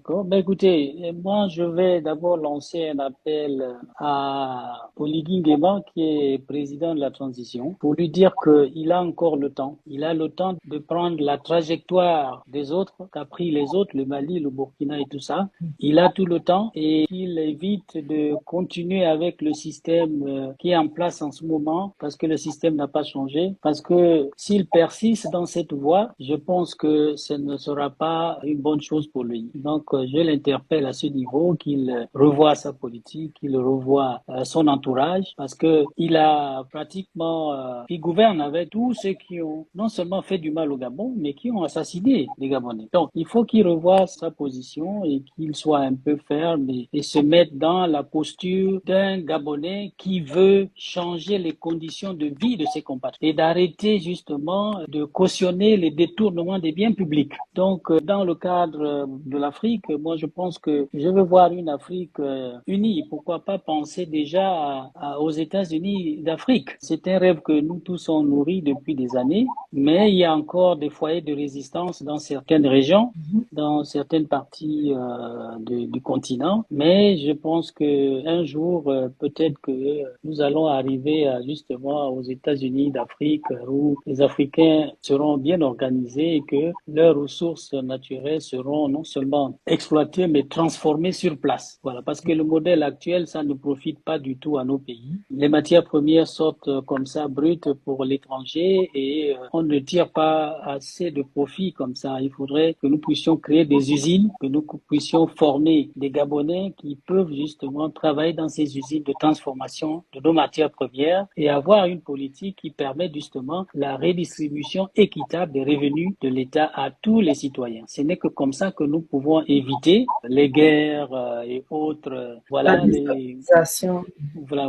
D'accord. Ben écoutez, moi je vais d'abord lancer un appel à Oligui Nguema, qui est président de la transition, pour lui dire qu'il a encore le temps. Il a le temps de prendre la trajectoire des autres, qu'a pris les autres, le Mali, le Burkina et tout ça. Il a tout le temps et il évite de continuer avec le système qui est en place en ce moment, parce que le système n'a pas changé. Parce que s'il persiste dans cette voie, je pense que ce ne sera pas une bonne chose pour lui. Donc, je l'interpelle à ce niveau, qu'il revoie sa politique, qu'il revoie son entourage, parce que il a pratiquement, il gouverne avec tous ceux qui ont non seulement fait du mal au Gabon, mais qui ont assassiné les Gabonais. Donc, il faut qu'il revoie sa position et qu'il soit un peu ferme et se mette dans la posture d'un Gabonais qui veut changer les conditions de vie de ses compatriotes et d'arrêter justement de cautionner les détournements des biens publics. Donc, dans le cadre de l'Afrique, moi, je pense que je veux voir une Afrique unie. Pourquoi pas penser déjà aux États-Unis d'Afrique? C'est un rêve que nous tous on nourrit depuis des années, mais il y a encore des foyers de résistance dans certaines régions, dans certaines parties du continent. Mais je pense que un jour, peut-être que nous allons arriver justement aux États-Unis d'Afrique, où les Africains seront bien organisés et que leurs ressources naturelles seront non seulement exploitées, mais transformées sur place. Voilà, parce que le modèle actuel, ça ne profite pas du tout à nos pays. Les matières premières sortent comme ça, brutes pour l'étranger, et on ne tire pas assez de profit comme ça. Il faudrait que nous puissions créer des usines, que nous puissions former des Gabonais qui peuvent justement travailler dans ces usines de transformation de nos matières premières et avoir une politique qui permet justement la redistribution équitable des revenus de l'État à tous les citoyens. Ce n'est que comme ça que nous pouvons éviter les guerres et autres, La voilà, déstabilisation.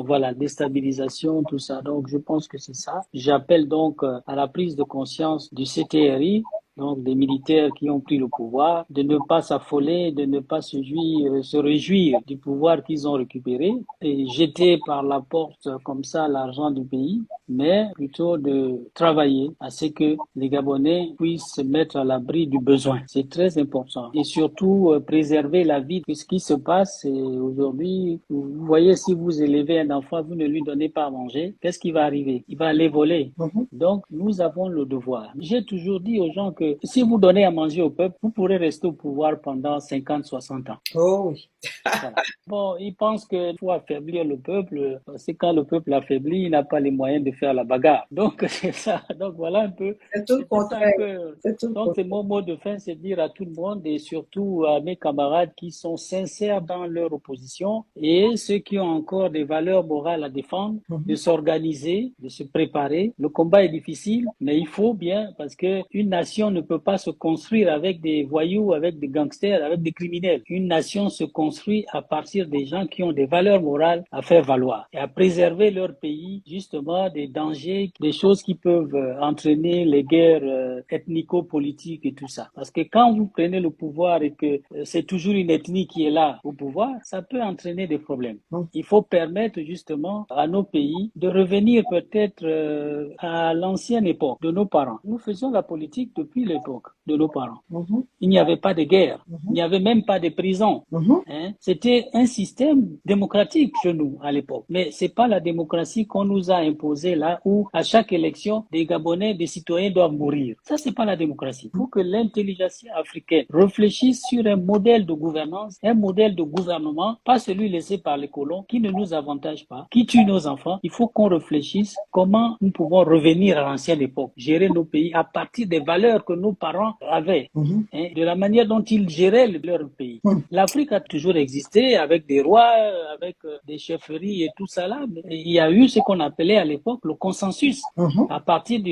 voilà, déstabilisation, tout ça. Donc, je pense que c'est ça. J'appelle donc à la prise de conscience du CTRI, donc des militaires qui ont pris le pouvoir, de ne pas s'affoler, de ne pas se réjouir du pouvoir qu'ils ont récupéré et jeter par la porte comme ça l'argent du pays, mais plutôt de travailler à ce que les Gabonais puissent se mettre à l'abri du besoin. C'est très important. Et surtout, préserver la vie. Ce qui se passe, c'est aujourd'hui, vous voyez, si vous élevez un enfant, vous ne lui donnez pas à manger, qu'est-ce qui va arriver? Il va aller voler. Mhm. Donc, nous avons le devoir. J'ai toujours dit aux gens que si vous donnez à manger au peuple, vous pourrez rester au pouvoir pendant 50, 60 ans. Oh oui. Voilà. Bon, ils pensent qu'il faut affaiblir le peuple, parce que quand le peuple affaiblit, il n'a pas les moyens de faire la bagarre. Donc, c'est ça. Donc, voilà un peu. C'est tout le C'était ça un contraire. peu. C'est tout le Donc, c'est contraire. mon mot de fin, c'est de dire à tout le monde et surtout à mes camarades qui sont sincères dans leur opposition et ceux qui ont encore des valeurs morales à défendre, de Mhm. s'organiser, de se préparer. Le combat est difficile, mais il faut bien, parce que une nation ne peut pas se construire avec des voyous, avec des gangsters, avec des criminels. Une nation se construit à partir des gens qui ont des valeurs morales à faire valoir et à préserver leur pays justement des dangers, des choses qui peuvent entraîner les guerres ethnico-politiques et tout ça. Parce que quand vous prenez le pouvoir et que c'est toujours une ethnie qui est là au pouvoir, ça peut entraîner des problèmes. Mhm. Il faut permettre justement à nos pays de revenir peut-être à l'ancienne époque de nos parents. Nous faisions la politique depuis l'époque de nos parents. Mhm. Il n'y avait pas de guerre, il Mhm. n'y avait même pas de prison. Mhm. Hein. C'était un système démocratique chez nous à l'époque. Mais c'est pas la démocratie qu'on nous a imposée là où à chaque élection, des Gabonais, des citoyens doivent mourir. Ça, c'est pas la démocratie. Il faut que l'intelligence africaine réfléchisse sur un modèle de gouvernance, un modèle de gouvernement, pas celui laissé par les colons qui ne nous avantage pas, qui tue nos enfants. Il faut qu'on réfléchisse comment nous pouvons revenir à l'ancienne époque, gérer nos pays à partir des valeurs que nos parents avaient, Mhm. hein, de la manière dont ils géraient leur pays. Mhm. L'Afrique a toujours existé avec des rois, avec des chefferies et tout ça là. Mais il y a eu ce qu'on appelait à l'époque le consensus. Mhm.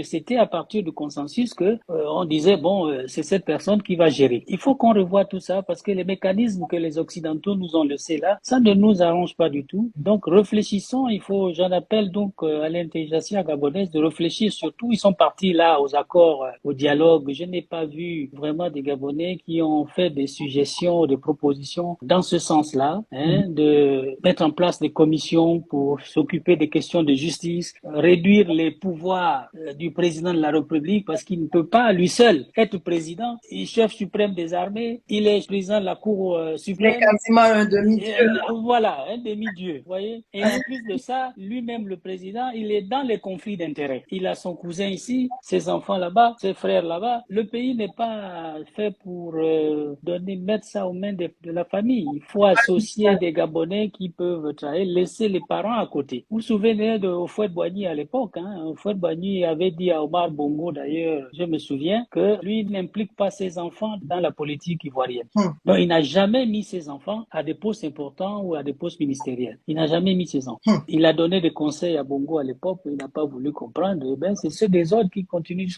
C'était à partir du consensus que on disait bon, c'est cette personne qui va gérer. Il faut qu'on revoie tout ça parce que les mécanismes que les Occidentaux nous ont laissés là, ça ne nous arrange pas du tout. Donc réfléchissons. J'en appelle donc à l'intelligence gabonaise de réfléchir surtout. Ils sont partis là aux accords, au dialogue. Je n'ai pas vu vraiment des Gabonais qui ont fait des suggestions, des propositions dans ce sens-là, de mettre en place des commissions pour s'occuper des questions de justice, réduire les pouvoirs du président de la République parce qu'il ne peut pas lui seul être président. Il est chef suprême des armées, il est président de la Cour Il est suprême. quasiment un demi-dieu. Voilà, un demi-dieu, vous voyez. Et en plus de ça, lui-même, le président, il est dans les conflits d'intérêts. Il a son cousin ici, ses enfants là-bas, ses frères là-bas. Le pays n'est pas fait pour mettre ça aux mains de la famille. Il faut associer des Gabonais qui peuvent travailler, laisser les parents à côté. Vous vous souvenez de Houphouët-Boigny à l'époque, Houphouët-Boigny avait dit à Omar Bongo, d'ailleurs, je me souviens, que lui n'implique pas ses enfants dans la politique ivoirienne. Donc, il n'a jamais mis ses enfants à des postes importants ou à des postes ministériels. Il n'a jamais mis ses enfants. Il a donné des conseils à Bongo à l'époque, il n'a pas voulu comprendre. Eh ben, c'est ceux des autres qui continuent jusqu'à